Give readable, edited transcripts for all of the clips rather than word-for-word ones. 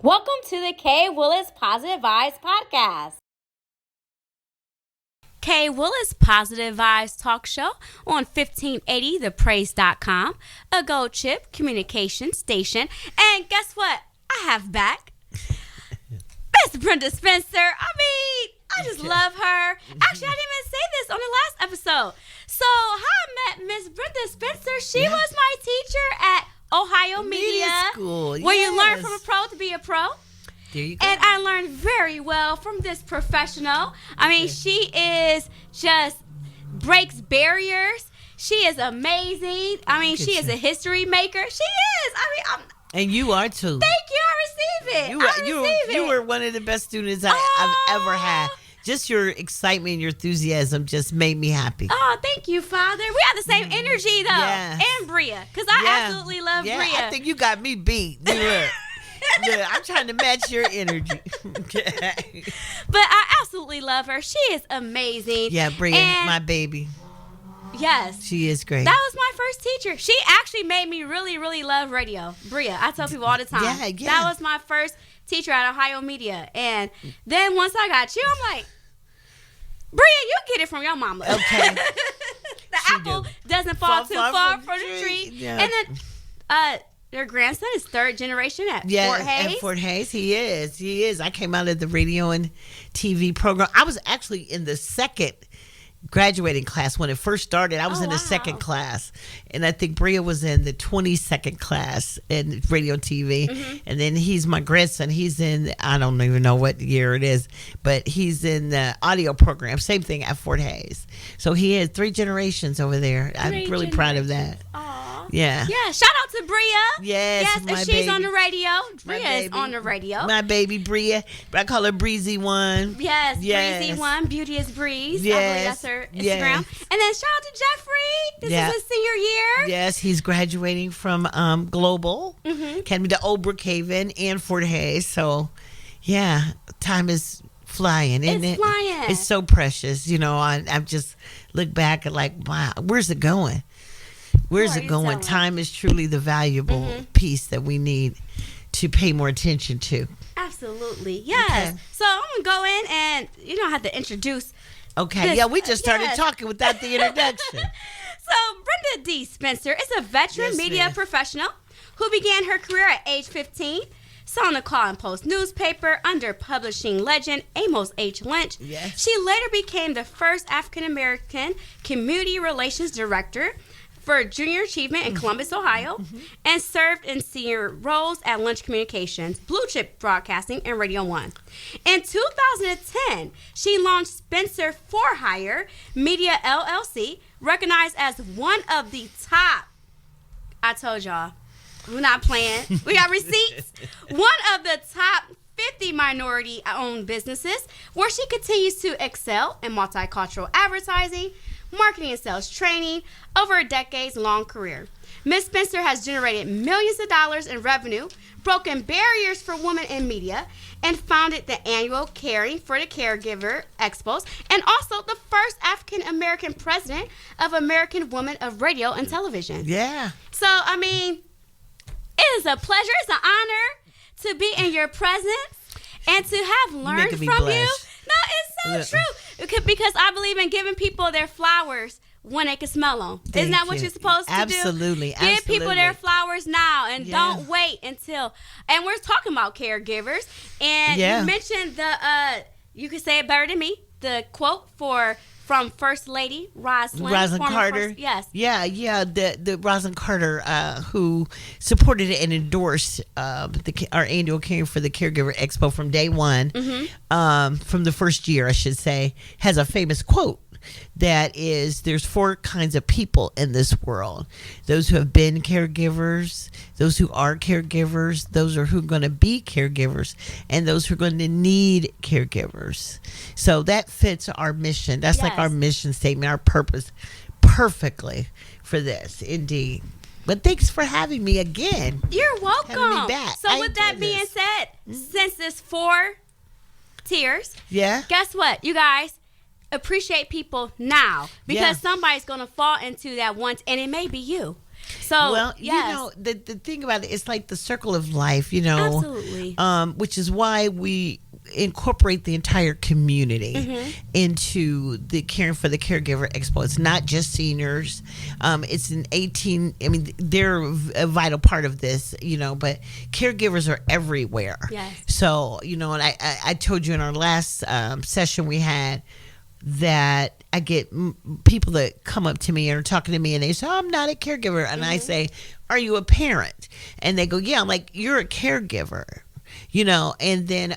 Welcome to the Kay Willis Positive Vibes Podcast. Kay Willis Positive Vibes Talk Show on 1580thepraise.com, a Gold Chip communication station. And guess what? I have back Miss Brenda Spencer. I just love her. Actually, I didn't even say this on the last episode. So, how I met Miss Brenda Spencer, she was my teacher at Ohio Media School, where you learn from a pro to be a pro. There you go. And I learned very well from this professional. I mean, she is just breaks barriers. She is amazing. I mean, she is a history maker. She is. And you are too. Thank you. I receive it. You were one of the best students I've ever had. Just your excitement and your enthusiasm just made me happy. Oh, thank you, Father. We have the same energy, though. Yes. And Bria, because I absolutely love Bria. I think you got me beat. Look, I'm trying to match your energy. Okay. But I absolutely love her. She is amazing. Yeah, Bria, my baby. Yes. She is great. That was my first teacher. She actually made me really, really love radio. Bria, I tell people all the time. Yeah. That was my first teacher at Ohio Media. And then once I got you, I'm like, Bria, you get it from your mama. Okay. The apple doesn't fall too far from the tree. Yeah. And then their grandson is third generation at Fort Hayes. At Fort Hayes. He is. I came out of the radio and TV program. I was actually in the second graduating class when it first started. I was in the second class, and I think Bria was in the 22nd class in radio and TV. And then he's my grandson. He's in, I don't even know what year it is, but he's in the audio program, same thing at Fort Hayes. So he had 3 generations over there. I'm really proud of that. Yeah. Shout out to Bria. Yes, and she's on the radio. Bria is on the radio. My baby Bria. I call her Breezy One. Yes. Breezy One. Beauty is Breeze. Yes. I believe that's her Instagram. And then shout out to Jeffrey. This is his senior year. Yes, he's graduating from Global Academy to Old Brookhaven and Fort Hayes. So, yeah, time is flying, isn't it? Flying. It's so precious. You know, I just look back and like, wow, where's it going? Where's it going? Time is truly the valuable piece that we need to pay more attention to. Absolutely. Yes. Okay. So I'm going to go in and you don't have to introduce. Okay. We just started talking without the introduction. So Brenda D. Spencer is a veteran media professional who began her career at age 15, selling the Call and Post newspaper under publishing legend Amos H. Lynch. Yes. She later became the first African-American community relations director for Junior Achievement in Columbus, Ohio, and served in senior roles at Lynch Communications, Blue Chip Broadcasting, and Radio 1. In 2010, she launched Spencer For Hire Media LLC, recognized as one of the top, I told y'all, we're not playing, we got receipts, one of the top 50 minority-owned businesses, where she continues to excel in multicultural advertising, marketing and sales training over a decades-long career. Ms. Spencer has generated millions of dollars in revenue, broken barriers for women in media, and founded the annual Caring for the Caregiver Expos, and also the first African-American president of American Women of Radio and Television. Yeah. So, I mean, it is a pleasure, it's an honor to be in your presence and to have learned from you. No, it's so true. Because I believe in giving people their flowers when they can smell them. Isn't that what you're supposed to do? Absolutely. Give people their flowers now and don't wait until. And we're talking about caregivers. And you mentioned you could say it better than me, the quote from First Lady Rosalynn Carter. Yes. Yeah. The Rosalynn Carter, who supported and endorsed our annual Caring for the Caregiver Expo from day one, from the first year, I should say, has a famous quote that is, there's 4 kinds of people in this world: those who have been caregivers, those who are caregivers, those who are going to be caregivers, and those who are going to need caregivers. So that fits our mission. That's like our mission statement, our purpose, perfectly for this, indeed. But thanks for having me again. You're welcome. Having me back. So with that being said, since it's 4 tiers, guess what, you guys? Appreciate people now, because somebody's going to fall into that once, and it may be you. So So, well, yes. you know, the thing about it, it's like the circle of life, you know. Absolutely. Which is why we incorporate the entire community into the Caring for the Caregiver Expo. It's not just seniors. It's an 18, I mean, they're a vital part of this, you know, but caregivers are everywhere. Yes. So, you know, and I told you in our last session we had that I get people that come up to me and are talking to me and they say, oh, I'm not a caregiver. And I say, are you a parent? And they go, yeah. I'm like, you're a caregiver, you know. And then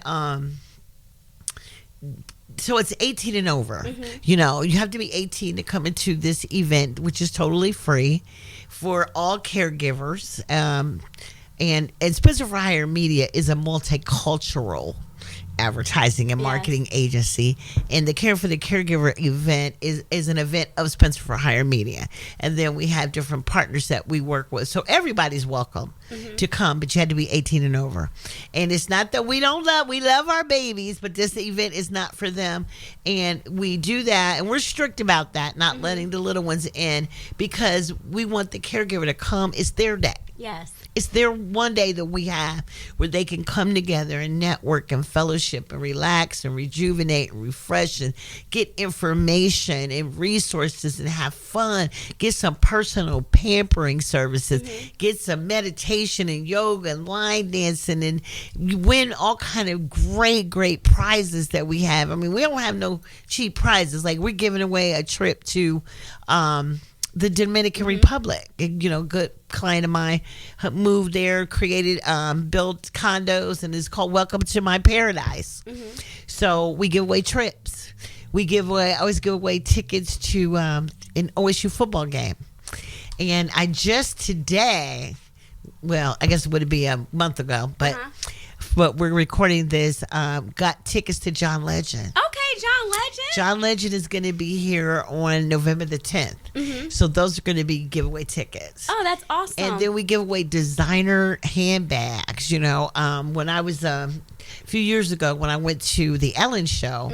so it's 18 and over. You know, you have to be 18 to come into this event, which is totally free for all caregivers. And Spencer for Hire Media is a multicultural advertising and marketing agency, and the Care for the Caregiver event is an event of Spencer for Hire Media, and then we have different partners that we work with, so everybody's welcome to come, but you had to be 18 and over. And it's not that we love our babies, but this event is not for them, and we do that, and we're strict about that, not letting the little ones in, because we want the caregiver to come. It's their day. Yes. It's their one day that we have where they can come together and network and fellowship and relax and rejuvenate and refresh and get information and resources and have fun, get some personal pampering services, get some meditation and yoga and line dancing, and you win all kind of great prizes that we have. I mean, we don't have no cheap prizes. Like, we're giving away a trip to the Dominican Republic. You know, good client of mine moved there, created, built condos, and it's called Welcome to My Paradise. So we give away trips. I always give away tickets to an OSU football game. And I just today, well, I guess it would be a month ago, but we're recording this, got tickets to John Legend. Okay, John Legend. John Legend is going to be here on November the 10th. So those are going to be giveaway tickets. Oh, that's awesome. And then we give away designer handbags. You know, when I was a few years ago, when I went to the Ellen show,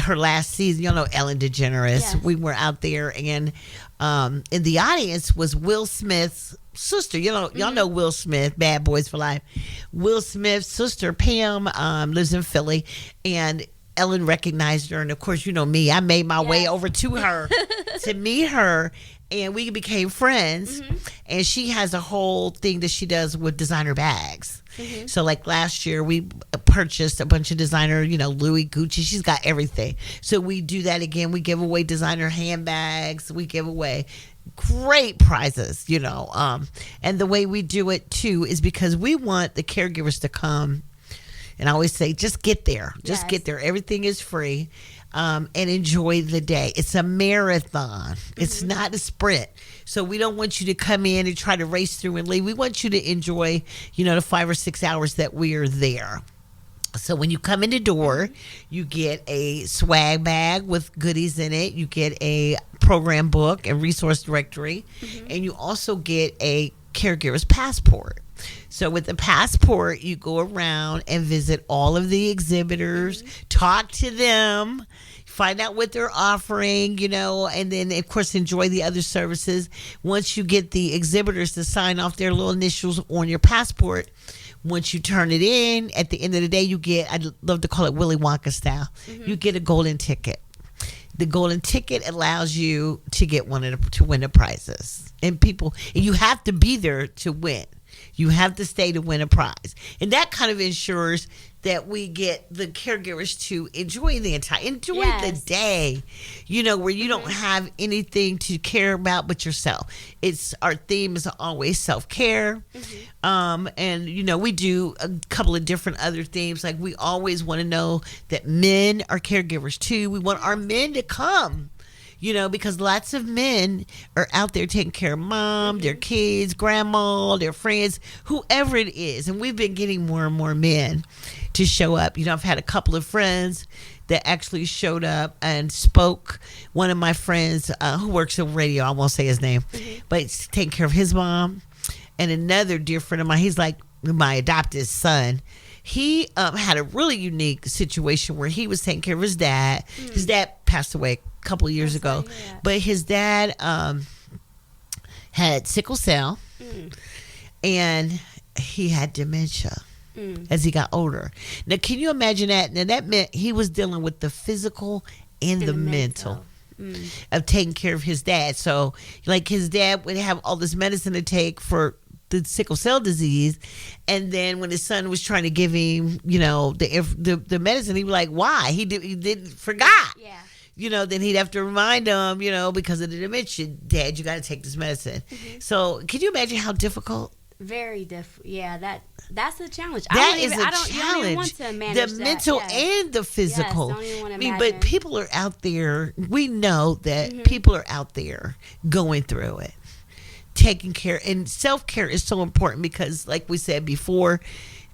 her last season, you know, Ellen DeGeneres, Yes. we were out there, and in the audience was Will Smith's sister. You know, y'all know Will Smith, Bad Boys for Life. Will Smith's sister, Pam, lives in Philly, and Ellen recognized her, and of course, you know me, I made my way over to her to meet her, and we became friends. And she has a whole thing that she does with designer bags. So like last year, we purchased a bunch of designer, you know, Louis, Gucci. She's got everything. So we do that again. We give away designer handbags. We give away great prizes, you know. And the way we do it too is because we want the caregivers to come. And I always say, just get there. Just get there. Everything is free. And enjoy the day. It's a marathon. It's not a sprint. So we don't want you to come in and try to race through and leave. We want you to enjoy, you know, the 5 or 6 hours that we are there. So when you come in the door, you get a swag bag with goodies in it. You get a program book and resource directory. And you also get a caregiver's passport. So with the passport, you go around and visit all of the exhibitors, talk to them, find out what they're offering, you know, and then, of course, enjoy the other services. Once you get the exhibitors to sign off their little initials on your passport, once you turn it in, at the end of the day, you get, I'd love to call it Willy Wonka style, you get a golden ticket. The golden ticket allows you to get to win the prizes. And you have to be there to win. You have to stay to win a prize. And that kind of ensures that we get the caregivers to enjoy the the day, you know, where you don't have anything to care about but yourself. Our theme is always self-care. And, you know, we do a couple of different other themes. Like, we always want to know that men are caregivers too. We want our men to come. You know, because lots of men are out there taking care of mom, their kids, grandma, their friends, whoever it is. And we've been getting more and more men to show up. You know, I've had a couple of friends that actually showed up and spoke. One of my friends who works in radio, I won't say his name, but he's taking care of his mom. And another dear friend of mine, he's like my adopted son. He had a really unique situation where he was taking care of his dad. His dad passed away couple of years ago, but his dad had sickle cell, and he had dementia as he got older. Now, can you imagine that? Now, that meant he was dealing with the physical and the mental. Of taking care of his dad. So, like, his dad would have all this medicine to take for the sickle cell disease, and then when his son was trying to give him, the medicine, he was like, "Why?" He didn't forgot. Yeah. Then he'd have to remind him, because of the dementia. Dad, you got to take this medicine. So, can you imagine how difficult? Very different. Yeah, that's a challenge. That is a challenge. You don't even want to manage the mental and the physical. Yes, don't even want to imagine. But people are out there. We know that people are out there going through it, taking care. And self-care is so important because, like we said before,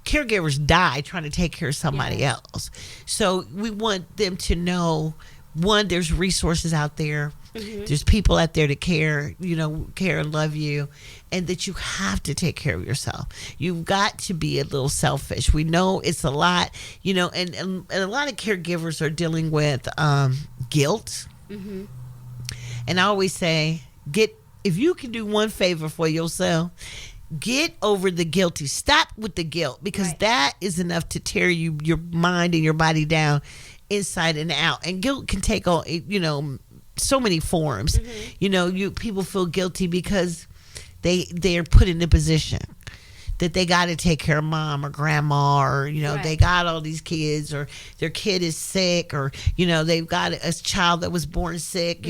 caregivers die trying to take care of somebody else. So we want them to know, one, there's resources out there. There's people out there that care and love you, and that you have to take care of yourself. You've got to be a little selfish. We know it's a lot, and a lot of caregivers are dealing with guilt. And I always say, if you can do one favor for yourself, get over the guilty. Stop with the guilt, because that is enough to tear your mind and your body down inside and out. And guilt can take on, so many forms. People feel guilty because they're put in the position that they got to take care of mom or grandma, or they got all these kids, or their kid is sick, or they've got a child that was born sick,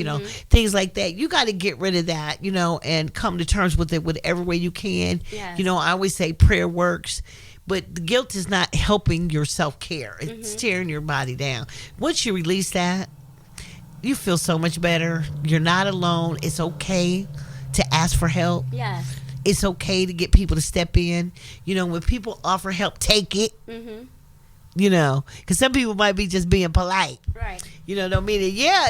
things like that. You got to get rid of that, and come to terms with it whatever way you can. Yes. I always say prayer works. But the guilt is not helping your self-care. It's tearing your body down. Once you release that, you feel so much better. You're not alone. It's okay to ask for help. Yes. It's okay to get people to step in. When people offer help, take it. Because some people might be just being polite. Right. Don't mean it. Yeah,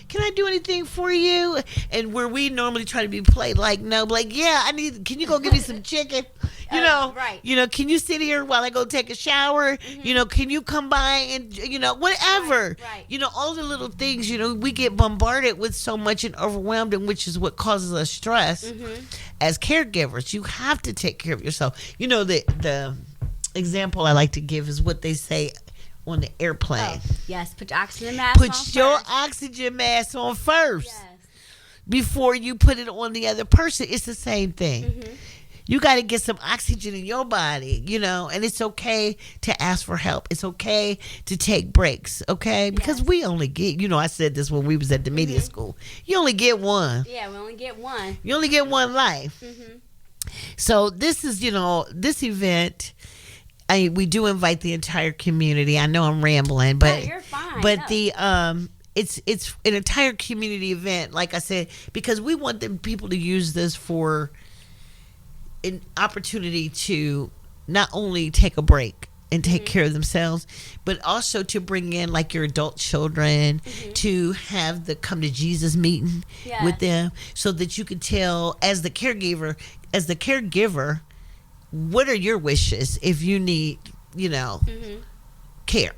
can I do anything for you? And where we normally try to be polite, yeah, can you go give me some chicken? Right. Can you sit here while I go take a shower? Can you come by and, whatever. Right. All the little things, we get bombarded with so much and overwhelmed, and which is what causes us stress as caregivers. You have to take care of yourself. The example I like to give is what they say on the airplane. Yes, put your oxygen mask on Put your first. oxygen mask on first. Yes. Before you put it on the other person. It's the same thing. You got to get some oxygen in your body, and it's okay to ask for help. It's okay to take breaks, okay? Because we only get, I said this when we was at the media school. You only get one. Yeah, we only get one. You only get one life. So this is, this event, we do invite the entire community. I know I'm rambling, but you're fine. But No. it's an entire community event, like I said, because we want people to use this for an opportunity to not only take a break and take care of themselves, but also to bring in like your adult children to have the come to Jesus meeting with them, so that you can tell as the caregiver, what are your wishes if you need, care.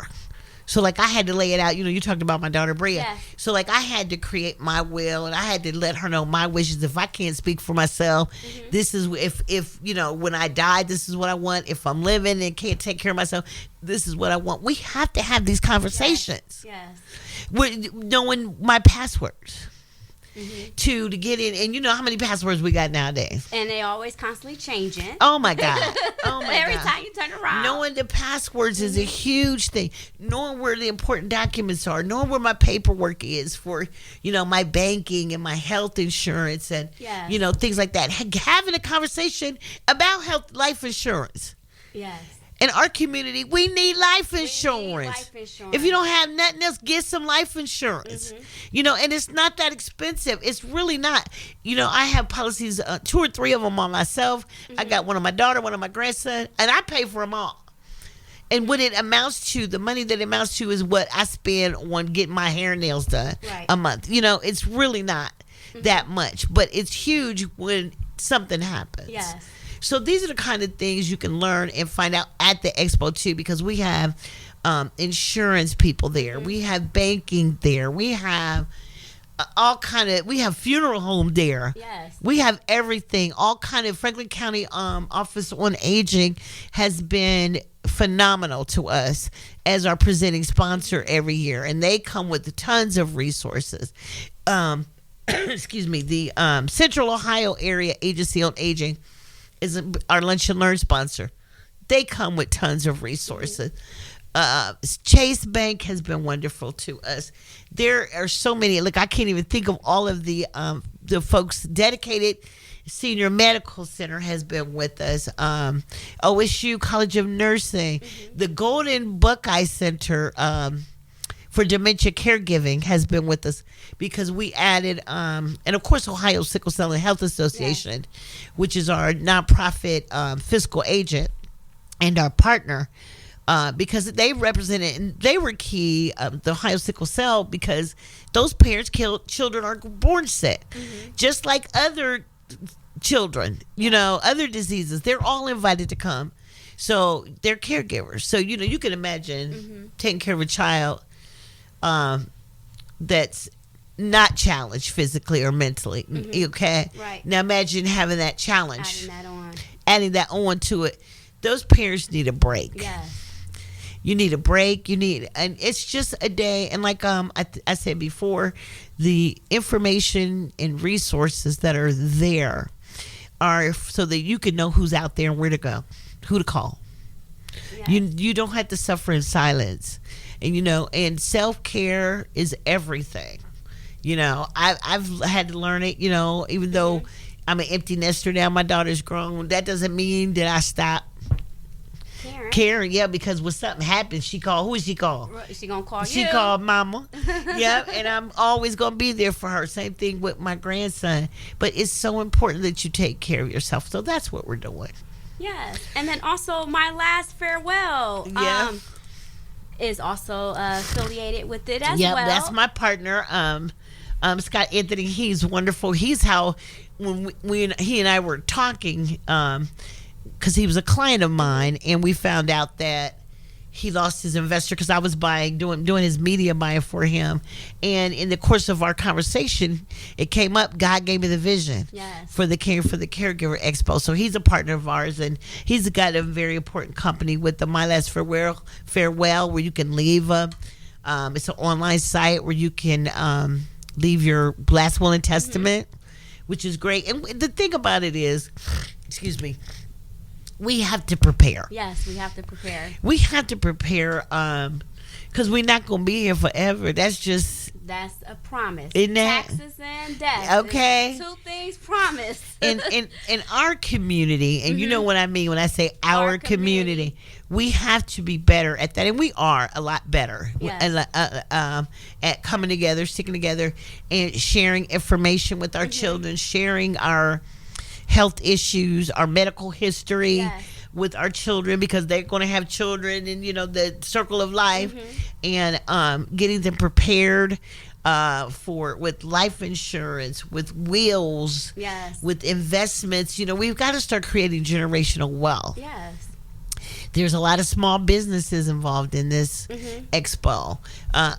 So like I had to lay it out, you talked about my daughter Brenda. Yes. So like I had to create my will, and I had to let her know my wishes. If I can't speak for myself, this is if when I die, this is what I want. If I'm living and can't take care of myself, this is what I want. We have to have these conversations. Yes. With knowing my passwords. To get in, and you know how many passwords we got nowadays, and they always constantly changing. Oh my god. Every time you turn around, knowing the passwords is a huge thing. Knowing where the important documents are, knowing where my paperwork is for my banking and my health insurance, and things like that. Having a conversation about life insurance. Yes. In our community, we need life insurance. If you don't have nothing else, get some life insurance. And it's not that expensive. It's really not. I have policies, 2 or 3 of them on myself. I got one on my daughter, one on my grandson, and I pay for them all. And what it amounts to, the money that it amounts to, is what I spend on getting my hair and nails done a month. It's really not that much, but it's huge when something happens. Yes. So these are the kind of things you can learn and find out at the expo too, because we have insurance people there, we have banking there, we have all kind of, we have funeral home there. Yes. We have everything. All kind of, Franklin County Office on Aging has been phenomenal to us as our presenting sponsor every year, and they come with tons of resources. Excuse me, the Central Ohio Area Agency on Aging is our Lunch and Learn sponsor. They come with tons of resources. Chase Bank has been wonderful to us. There are so many. Look, I can't even think of all of the folks. Dedicated Senior Medical Center has been with us. OSU College of Nursing, the Golden Buckeye Center for Dementia Caregiving has been with us because we added, and of course Ohio Sickle Cell and Health Association, which is our nonprofit fiscal agent and our partner. Because they represented, and they were key, the Ohio Sickle Cell, because those parents killed children are born sick, just like other children, other diseases. They're all invited to come, so they're caregivers. So you can imagine taking care of a child that's not challenged physically or mentally. Okay, right? Now imagine having that challenge, adding that on to it. Those parents need a break. Yes. You need a break. And it's just a day. And like I said before, the information and resources that are there are so that you can know who's out there and where to go, who to call. Yes. You don't have to suffer in silence. And and self-care is everything. I've had to learn it. Even though I'm an empty nester now, my daughter's grown. That doesn't mean that I stop Karen, yeah, because when something happens, she called. Who is she called? She gonna call you. She called Mama. Yeah, and I'm always gonna be there for her. Same thing with my grandson. But it's so important that you take care of yourself. So that's what we're doing. Yes, and then also my last farewell. Yeah. Is also affiliated with it as well. Yeah, that's my partner. Scott Anthony. He's wonderful. He's how when he and I were talking. Because he was a client of mine, and we found out that he lost his investor because I was doing his media buying for him. And in the course of our conversation, it came up. God gave me the vision for the Caregiver Expo. So he's a partner of ours, and he's got a very important company with the My Last Farewell, where you can leave it's an online site where you can leave your last will and testament, which is great. And the thing about it is, excuse me, we have to prepare. Yes, we have to prepare. We have to prepare because we're not going to be here forever. That's a promise. Isn't that? Taxes and death. Okay. Two things promised. in our community, and you know what I mean when I say our community, we have to be better at that. And we are a lot better at coming together, sticking together, and sharing information with our children, sharing our health issues, our medical history with our children, because they're going to have children in the circle of life, and getting them prepared with life insurance, with wills, with investments. We've got to start creating generational wealth. Yes. There's a lot of small businesses involved in this expo,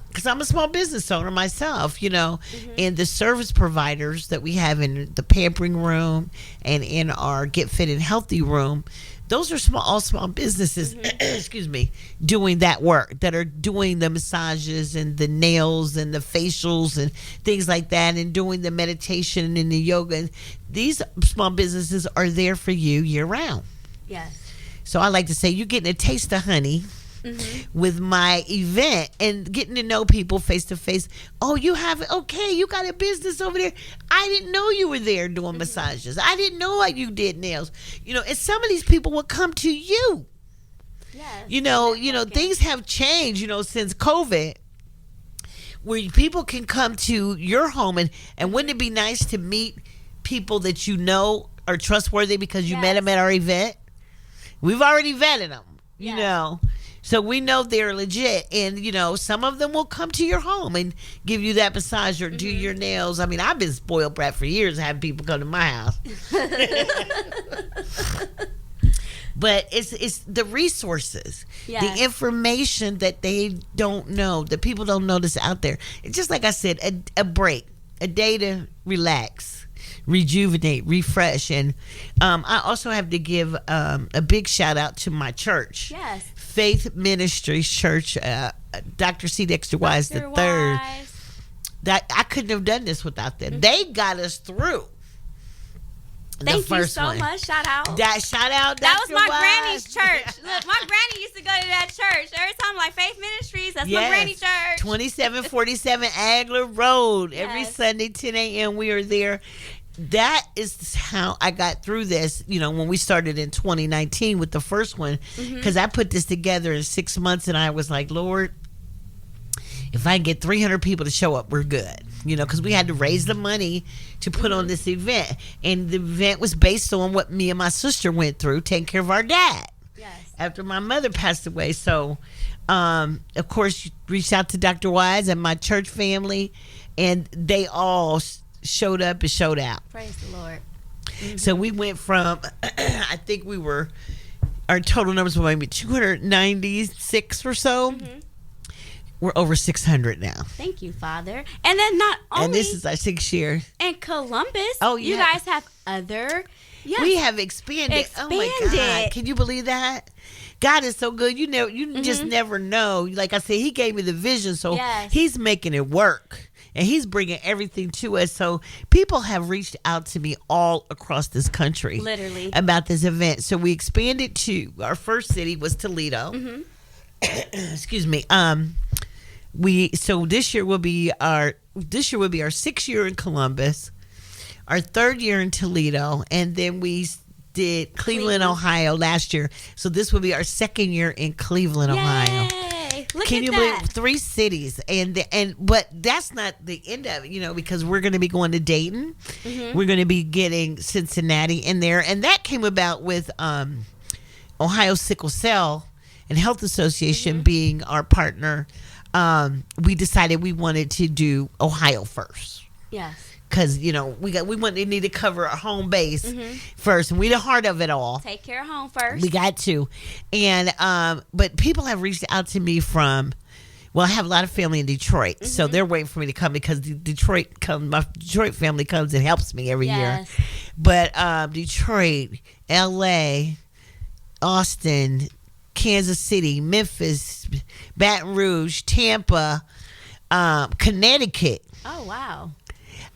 because I'm a small business owner myself, and the service providers that we have in the pampering room and in our Get Fit and Healthy room, those are all small businesses, excuse me, doing that work, that are doing the massages and the nails and the facials and things like that, and doing the meditation and the yoga. These small businesses are there for you year round. Yes. So I like to say you're getting a taste of honey with my event and getting to know people face to face. Oh, you got a business over there. I didn't know you were there doing massages. I didn't know you did nails. And some of these people will come to you. Yes. Things have changed, since COVID, where people can come to your home, and wouldn't it be nice to meet people that are trustworthy because you met them at our event? We've already vetted them, so we know they're legit. And, some of them will come to your home and give you that massage or do your nails. I mean, I've been spoiled brat for years having people come to my house. But it's the resources, the information that they don't know, that people don't know that's out there. It's just like I said, a break. a day to relax, rejuvenate, refresh. And I also have to give a big shout out to my church. Yes. Faith Ministries Church, Dr. C. Dexter Wise the third. That I couldn't have done this without them. They got us through. Thank you so much. Shout out. Shout out. That was my granny's church. Look, my granny used to go to that church every time. Like Faith Ministries, that's my granny church. 2747 Agler Road. Yes. Every Sunday, 10 a.m. We are there. That is how I got through this, when we started in 2019 with the first one, because I put this together in 6 months, and I was like, Lord, if I can get 300 people to show up, we're good. Because we had to raise the money to put on this event. And the event was based on what me and my sister went through, taking care of our dad. Yes. After my mother passed away. So, of course, reached out to Dr. Wise and my church family, and they all showed up and showed out. Praise the Lord. So we went from, I think our total numbers were maybe 296 or so. We're over 600 now. Thank you, Father. And then not only... And this is our 6th year. In Columbus, oh, yeah. You guys have other... Yes. We have expanded. Oh, my God. Can you believe that? God is so good. You just never know. Like I said, he gave me the vision, so he's making it work. And he's bringing everything to us. So people have reached out to me all across this country. Literally. About this event. So we expanded to... Our first city was Toledo. Excuse me. So this year will be our 6th year in Columbus, our 3rd year in Toledo, and then we did Cleveland, Ohio last year. So this will be our 2nd year in Cleveland, Ohio. Can you believe 3 cities? But that's not the end of it, because we're going to be going to Dayton. We're going to be getting Cincinnati in there, and that came about with Ohio Sickle Cell and Health Association being our partner. We decided we wanted to do Ohio first. Yes. Because, we need to cover our home base first. And we the heart of it all. Take care of home first. We got to. And, but people have reached out to me I have a lot of family in Detroit. So they're waiting for me to come because my Detroit family comes and helps me every year. But Detroit, L.A., Austin, Kansas City, Memphis, Baton Rouge, Tampa, Connecticut. Oh, wow.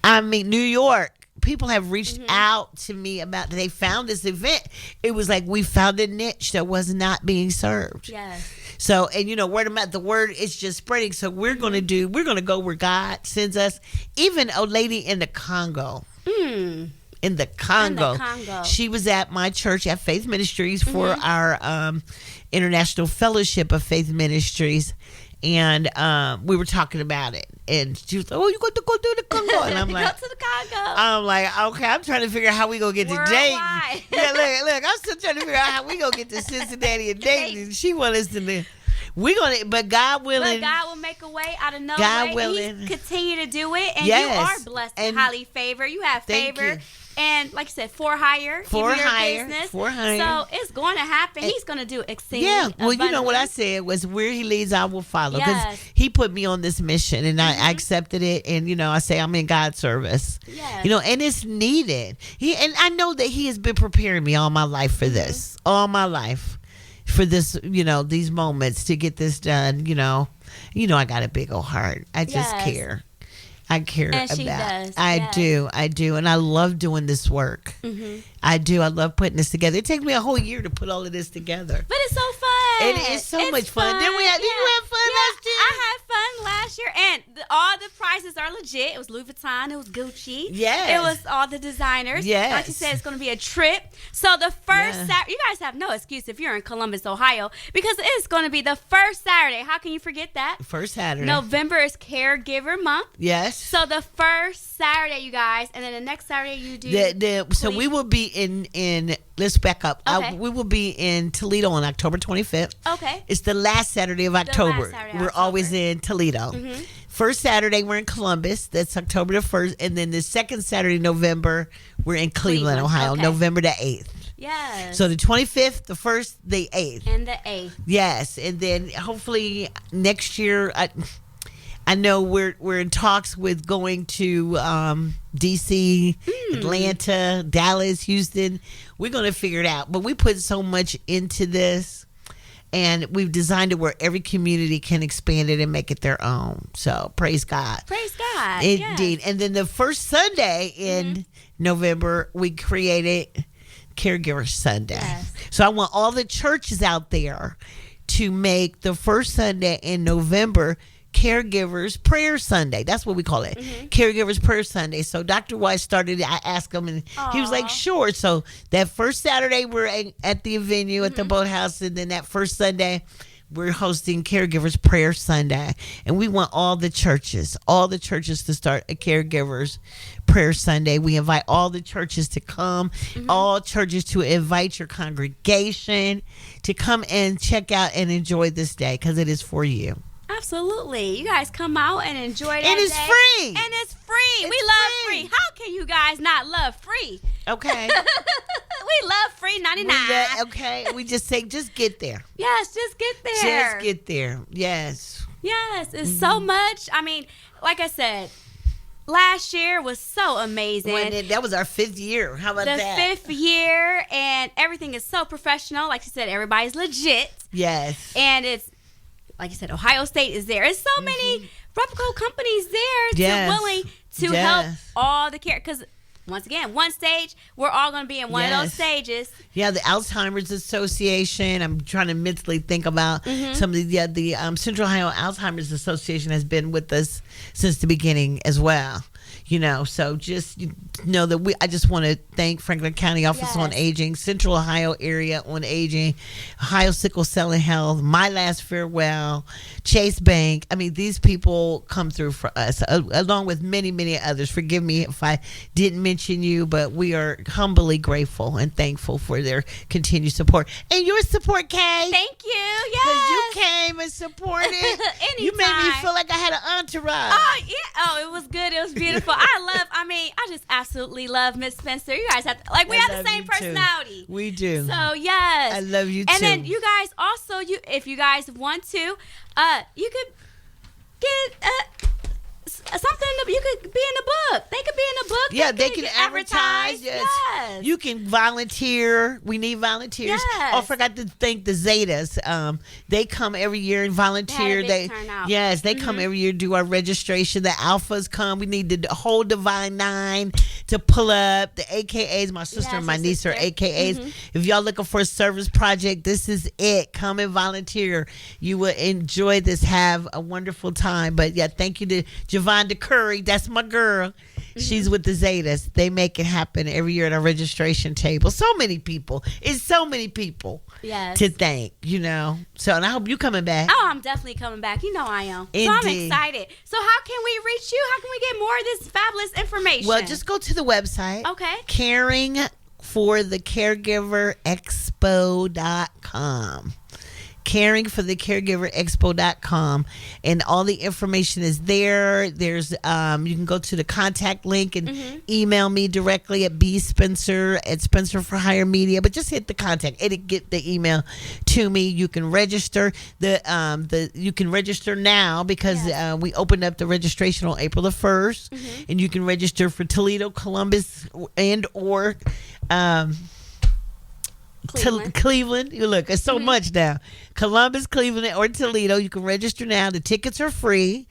I mean, New York. People have reached out to me about they found this event. It was like we found a niche that was not being served. Yes. So, and word of mouth, the word is just spreading. So we're going to go where God sends us. Even a lady in the Congo. In the Congo. She was at my church at Faith Ministries for our International Fellowship of Faith Ministries, and we were talking about it, and she was like, "Oh, you got to go to the Congo," and I'm like, "Go to the Congo." I'm like, "Okay, I'm trying to figure out how we gonna get to Dayton." Yeah, look, I'm still trying to figure out how we gonna get to Cincinnati and Dayton. And she wants us to live. But God willing. But God will make a way out of no God way. willing. He continue to do it, and you are blessed and highly favored. You have favor. You. And like you said, for hire. For hire. So it's going to happen. He's going to do exceedingly well, abundantly. What I said was, where he leads, I will follow. Because he put me on this mission, and I accepted it. And, I say I'm in God's service. Yes. And it's needed. And I know that he has been preparing me all my life for this. All my life. For this, these moments to get this done. I got a big old heart. I just care. I care and about. She does. I do, and I love doing this work. I do. I love putting this together. It takes me a whole year to put all of this together, but it's so fun. It is so much fun. Did you have fun last year? I had fun last year, and all the prices are legit. It was Louis Vuitton. It was Gucci. Yes. It was all the designers. Yes. Like you said, it's going to be a trip. So the first Saturday, you guys have no excuse if you're in Columbus, Ohio, because it's going to be the first Saturday. How can you forget that? First Saturday. November is Caregiver Month. Yes. So the first Saturday, you guys, and then the next Saturday you do. So we will be in. Let's back up. Okay. We will be in Toledo on October 25th. Okay. It's the last Saturday of October. We're always in Toledo. First Saturday, we're in Columbus. That's October the 1st. And then the second Saturday, November, we're in Cleveland, Ohio, November the 8th. Yes. So the 25th, the 1st, the 8th. And the 8th. Yes. And then hopefully next year, I know we're in talks with going to DC, Atlanta, Dallas, Houston. We're going to figure it out. But we put so much into this, and we've designed it where every community can expand it and make it their own. So praise God. Praise God. Indeed. Yes. And then the first Sunday in November, we created Caregiver Sunday. Yes. So I want all the churches out there to make the first Sunday in November Caregivers Prayer Sunday. That's what we call it. Caregivers Prayer Sunday. So Dr. White started it. I asked him, and he was like, sure. So that first Saturday, we're at the venue at the boathouse. And then that first Sunday, we're hosting Caregivers Prayer Sunday. And we want all the churches to start a Caregivers Prayer Sunday. We invite all the churches to come, all churches to invite your congregation to come and check out and enjoy this day, because it is for you. Absolutely. You guys come out and enjoy that And it's day. free. And it's free. We It's love free. free. How can you guys not love free? Okay. We love free 99. Okay. We just say, just get there. Yes, just get there. Just get there. Yes. Yes, it's so much. I mean, like I said, last year was so amazing. That was our 5th year. How about the that? 5th year, and everything is so professional. Like you said, everybody's legit. Yes. And it's, like you said, Ohio State is there. There's so many reputable companies there willing to help all the care. Because, once again, one stage, we're all going to be in one of those stages. Yeah, the Alzheimer's Association. I'm trying to mentally think about some of the Central Ohio Alzheimer's Association has been with us since the beginning as well. You know, so just know that I just want to thank Franklin County Office on Aging, Central Ohio Area on Aging, Ohio Sickle Cell and Health, My Last Farewell, Chase Bank. I mean, these people come through for us, along with many, many others. Forgive me if I didn't mention you, but we are humbly grateful and thankful for their continued support. And your support, Kay. Thank you. Yes. Because you came and supported. You made me feel like I had an entourage. Oh, yeah. Oh, it was good. It was beautiful. I just absolutely love Miss Spencer. You guys have, we have the same personality. We do. So, yes. I love you, too. And then you guys also, if you guys want to, you could get something, you could be in a book. They could be in a book. Yeah, they can advertise. Yes. You can volunteer. We need volunteers. Yes. Oh, I forgot to thank the Zetas. They come every year and volunteer. They come every year to do our registration. The Alphas come. We need the whole Divine Nine to pull up. The AKAs, my sister and my niece are AKAs. If y'all looking for a service project, this is it. Come and volunteer. You will enjoy this. Have a wonderful time. But yeah, thank you to Javonda Curry. That's my girl. She's with the Zetas. They make it happen every year at our registration table. So many people. It's so many people to thank, you know. So, and I hope you coming back. Oh, I'm definitely coming back. You know I am. Indeed. So I'm excited. So how can we reach you? How can we get more of this fabulous information? Well, just go to the website. Okay. caringforthecaregiverexpo.com. caringforthecaregiverexpo.com, and all the information is there. There's you can go to the contact link and email me directly at bspencer@Spencer for Hire Media, but just hit the contact and get the email to me. You can register you can register now because we opened up the registration on April the 1st, and you can register for Toledo, Columbus, and or Cleveland. You look, it's so much now. Columbus, Cleveland, or Toledo. You can register now. The tickets are free.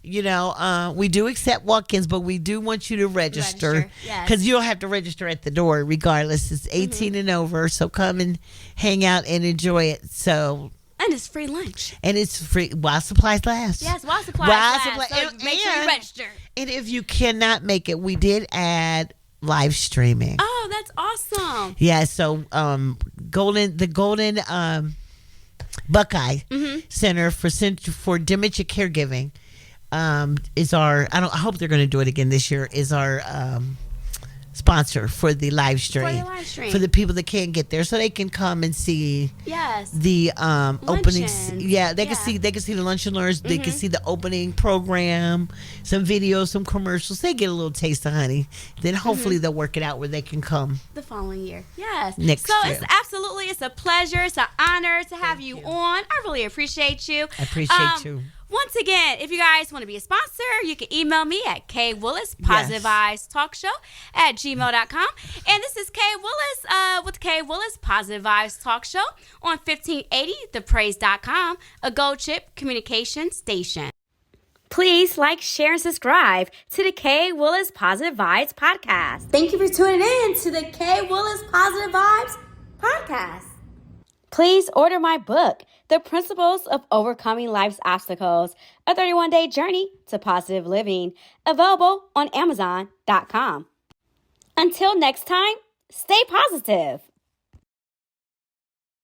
You know, we do accept walk-ins, but we do want you to register because you don't have to register at the door regardless. It's 18 and over, so come and hang out and enjoy it. So. And it's free lunch. And it's free while supplies last. Yes, while supplies last. So make sure you register. And if you cannot make it, we did add live streaming. Oh, that's awesome. Yeah, so the Golden Buckeye Center for Dementia Caregiving is our I hope they're going to do it again this year, is our sponsor for the live stream. For the people that can't get there, so they can come and see the openings. Yeah, they can see the lunch and learns. They can see the opening program, some videos, some commercials. They get a little taste of honey. Then hopefully they'll work it out where they can come the following year. Yes. Next year. It's a pleasure. It's an honor to have you on. I really appreciate you. I appreciate you. Once again, if you guys want to be a sponsor, you can email me at kwillis, Positive Vibes Talk Show at gmail.com. And this is Kay Willis with Kay Willis, Positive Vibes Talk Show on 1580thepraise.com, a Gold Chip communication station. Please like, share, and subscribe to the Kay Willis Positive Vibes podcast. Thank you for tuning in to the Kay Willis Positive Vibes podcast. Please order my book, The Principles of Overcoming Life's Obstacles, a 31-day journey to positive living, available on Amazon.com. Until next time, stay positive.